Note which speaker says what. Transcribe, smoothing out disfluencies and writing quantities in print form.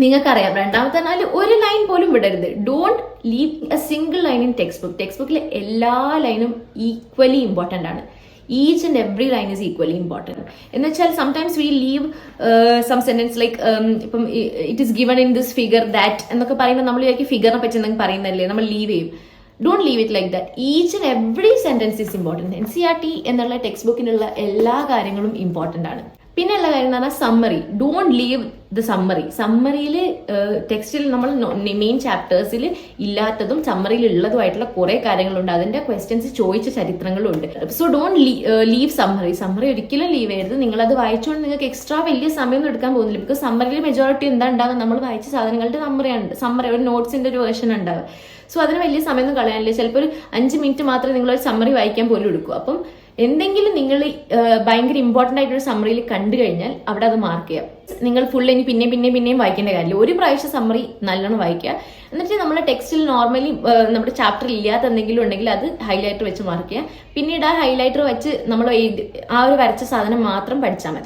Speaker 1: നിങ്ങൾക്കറിയാം. രണ്ടാമത്തെ പറഞ്ഞാൽ ഒരു ലൈൻ പോലും വിടരുത്. Don't leave a single line in textbook. Text ബുക്കിലെ എല്ലാ ലൈനും ഈക്വലി ഇമ്പോർട്ടൻ്റ് ആണ്. Each and every line is equally important. എന്ന് വെച്ചാൽ sometimes we leave some sentence like ഇപ്പം it is given in this figure that എന്നൊക്കെ പറയുമ്പോൾ നമ്മൾ വിചാരിക്കും ഫിഗറിനെ പറ്റി എന്തെങ്കിലും പറയുന്നതല്ലേ, നമ്മൾ ലീവ് ചെയ്യും. Don't leave it like that. Each and every sentence is important. NCERT എന്നുള്ള ടെക്സ്റ്റ് ബുക്കിനുള്ള എല്ലാ കാര്യങ്ങളും ഇമ്പോർട്ടൻ്റ് ആണ്. പിന്നെ ഉള്ള കാര്യം എന്ന് പറഞ്ഞാൽ summary. Don't leave the summary. സമ്മറിയിൽ ടെക്സ്റ്റിൽ നമ്മൾ മെയിൻ ചാപ്റ്റേഴ്സിൽ ഇല്ലാത്തതും സമ്മറിയിൽ ഉള്ളതുമായിട്ടുള്ള കുറെ കാര്യങ്ങളുണ്ട്. അതിന്റെ ക്വസ്റ്റ്യൻസ് ചോദിച്ച ചരിത്രങ്ങളും ഉണ്ട്. So don't leave summary. Summary ഒരിക്കലും ലീവ് ചെയ്യരുത്. നിങ്ങൾ അത് വായിച്ചുകൊണ്ട് നിങ്ങൾക്ക് എക്സ്ട്രാ വലിയ സമയമൊന്നും എടുക്കാൻ പോകുന്നില്ല. ബിക്കോസ് സമ്മറിയിൽ മെജോറിറ്റി എന്താ ഉണ്ടാകുക, നമ്മൾ വായിച്ച സാധനങ്ങളുടെ സമ്മറി ഒരു നോട്ട്സിന്റെ ഒരു വേർഷൻ ഉണ്ടാവുക. സോ അതിന് വലിയ സമയമൊന്നും കളയാനില്ല. ചിലപ്പോൾ ഒരു 5 മിനിറ്റ് മാത്രമേ നിങ്ങൾ ഒരു സമ്മറി വായിക്കാൻ പോലും എടുക്കൂ. അപ്പം എന്തെങ്കിലും നിങ്ങൾ ഭയങ്കര ഇമ്പോർട്ടൻ്റ് ആയിട്ടൊരു സമ്മറിയിൽ കണ്ടു കഴിഞ്ഞാൽ അവിടെ അത് മാർക്ക് ചെയ്യാം. നിങ്ങൾ ഫുൾ ഇനി പിന്നെയും വായിക്കേണ്ട കാര്യമില്ല. ഒരു പ്രാവശ്യം സമ്മറി നല്ലോണം വായിക്കുക. എന്നിട്ട് നമ്മുടെ ടെക്സ്റ്റിൽ നോർമലി നമ്മുടെ ചാപ്റ്ററിൽ ഇല്ലാത്ത എന്തെങ്കിലും ഉണ്ടെങ്കിൽ അത് ഹൈലൈറ്റർ വെച്ച് മാർക്ക് ചെയ്യുക. പിന്നീട് ആ ഹൈലൈറ്റർ വെച്ച് നമ്മൾ ആ ഒരു വരച്ച സാധനം മാത്രം പഠിച്ചാൽ മതി.